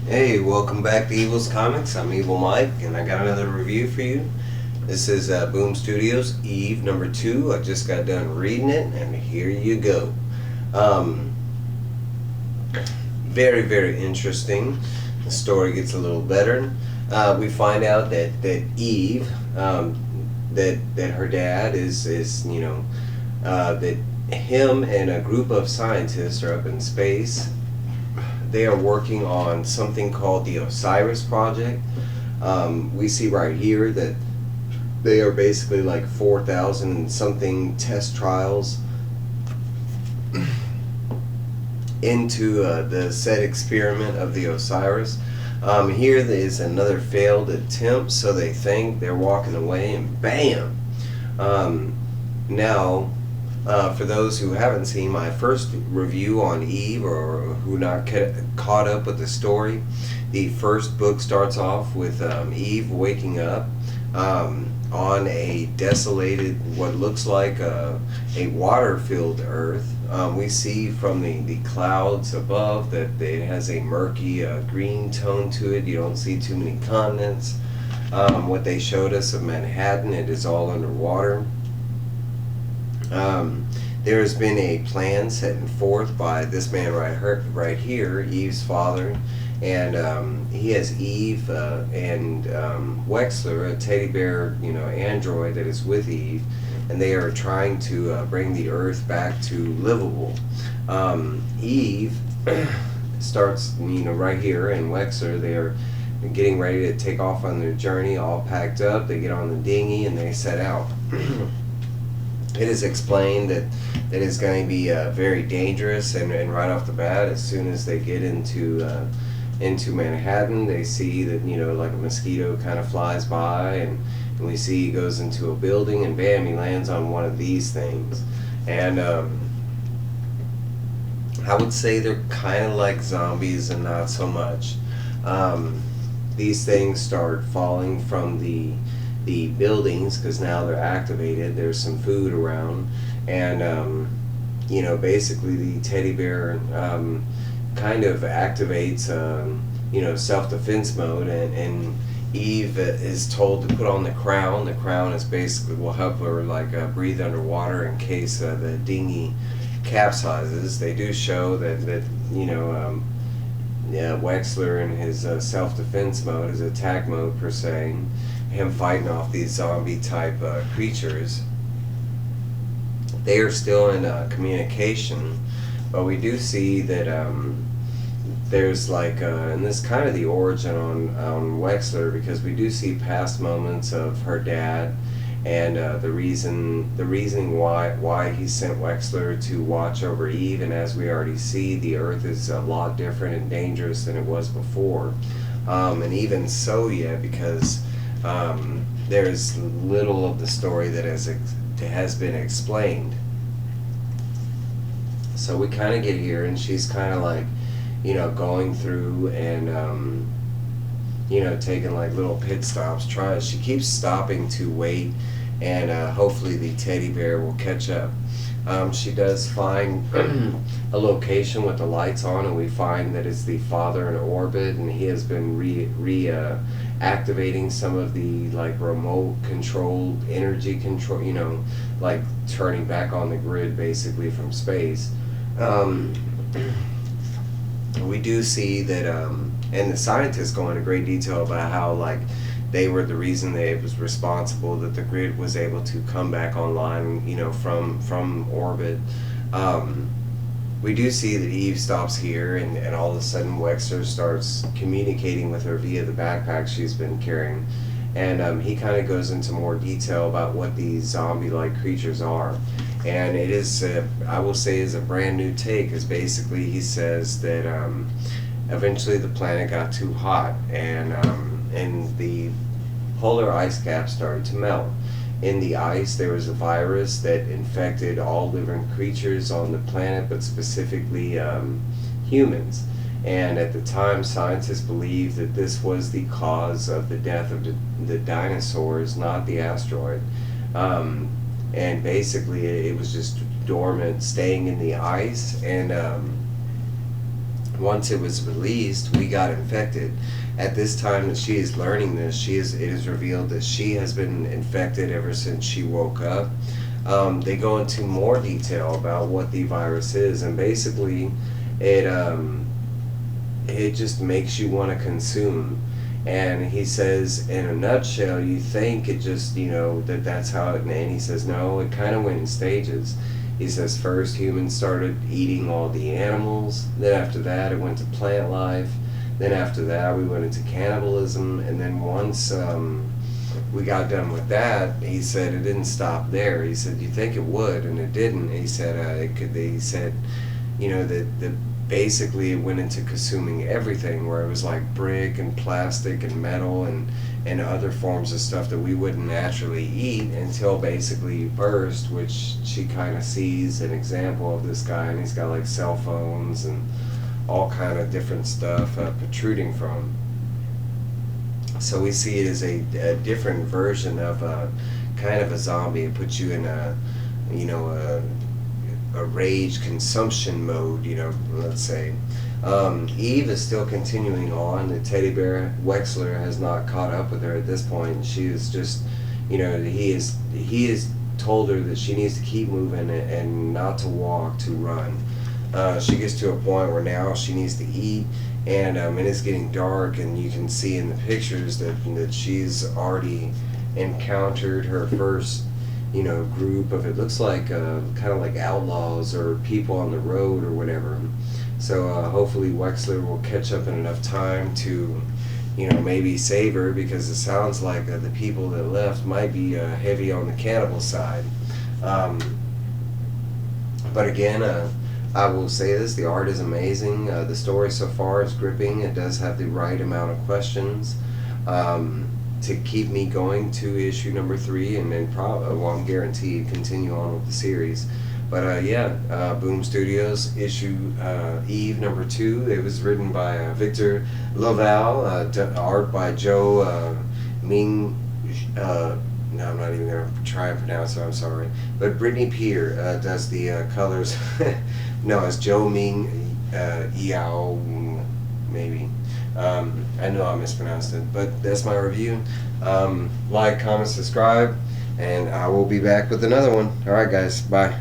Hey, welcome back to Evil's Comics. I'm Evil Mike, and I got another review for you. This is Boom Studios, Eve number 2. I just got done reading it, and here you go. Um, Very, very interesting. The story gets a little better. We find out that Eve, that her dad is that him and a group of scientists are up in space. They are working on something called the Osiris Project. We see right here that they are basically like 4,000 something test trials into the said experiment of the Osiris. Here is another failed attempt, so they think they're walking away, and bam! Now, for those who haven't seen my first review on Eve, or who not caught up with the story, the first book starts off with Eve waking up on a desolated, what looks like a water-filled earth. We see from the clouds above that it has a murky green tone to it. You don't see too many continents. What they showed us of Manhattan, it is all underwater. There has been a plan set forth by this man right here, Eve's father, and he has Eve and Wexler, a teddy bear, android that is with Eve, and they are trying to bring the Earth back to livable. Eve starts, right here, and Wexler, they are getting ready to take off on their journey, all packed up. They get on the dinghy and they set out. It is explained that it's going to be very dangerous, and right off the bat, as soon as they get into Manhattan, they see that like a mosquito kind of flies by, and we see he goes into a building, and bam, he lands on one of these things. And I would say they're kind of like zombies, and not so much. These things start falling from the buildings, because now they're activated. There's some food around, and basically the teddy bear kind of activates self-defense mode, and Eve is told to put on the crown. The crown is basically will help her breathe underwater in case the dinghy capsizes. They do show that Wexler in his self-defense mode, his attack mode per se, him fighting off these zombie type creatures. They are still in communication, but we do see that there's and this is kind of the origin on Wexler, because we do see past moments of her dad, and the reasoning why he sent Wexler to watch over Eve. And as we already see, the Earth is a lot different and dangerous than it was before, and even so yet, because there's little of the story that has been explained. So we kind of get here, and she's kind of going through and taking little pit stops. She keeps stopping to wait, and hopefully the teddy bear will catch up. She does find a location with the lights on, and we find that it's the father in orbit, and he has been activating some of the remote controlled energy control, turning back on the grid basically from space. We do see that, and the scientists go into great detail about how they were the reason they was responsible that the grid was able to come back online, from orbit. We do see that Eve stops here, and all of a sudden Wexler starts communicating with her via the backpack she's been carrying, and he kind of goes into more detail about what these zombie-like creatures are. And it is, I will say, is a brand new take, because basically he says that eventually the planet got too hot, and the polar ice cap started to melt. In the ice, there was a virus that infected all living creatures on the planet, but specifically humans. And at the time, scientists believed that this was the cause of the death of the dinosaurs, not the asteroid. And basically, it was just dormant, staying in the ice, and once it was released, we got infected. At this time that she is learning this, it is revealed that she has been infected ever since she woke up. They go into more detail about what the virus is, and basically, it it just makes you want to consume. And he says, in a nutshell, you think it just, that's how it, and he says, no, it kind of went in stages. He says, first humans started eating all the animals, then after that it went to plant life, then after that we went into cannibalism, and then once we got done with that, he said it didn't stop there. He said, you think it would, and it didn't. He said, he said, that basically it went into consuming everything, where it was like brick and plastic and metal and other forms of stuff that we wouldn't naturally eat until basically you burst, which she kind of sees an example of this guy, and he's got like cell phones and all kind of different stuff protruding from him. So we see it as a different version of kind of a zombie. It puts you in a rage consumption mode, let's say. Eve is still continuing on. The teddy bear Wexler has not caught up with her at this point. She is just, he is told her that she needs to keep moving and not to walk, to run. She gets to a point where now she needs to eat, and it's getting dark, and you can see in the pictures that she's already encountered her first group of, it looks like kind of like outlaws or people on the road or whatever. So hopefully Wexler will catch up in enough time to maybe save her, because it sounds like the people that left might be heavy on the cannibal side. But again, I will say this, the art is amazing. The story so far is gripping. It does have the right amount of questions to keep me going to issue number 3, and then I'm guaranteed continue on with the series. But Boom Studios, issue Eve number 2. It was written by Victor LaValle, art by Jo Mi-Gyeong. No, I'm not even going to try and pronounce it, I'm sorry. But Brittany does the colors. No, it's Jo Mi-Gyeong, maybe. I know I mispronounced it, but that's my review. Like, comment, subscribe, and I will be back with another one. Alright guys, bye.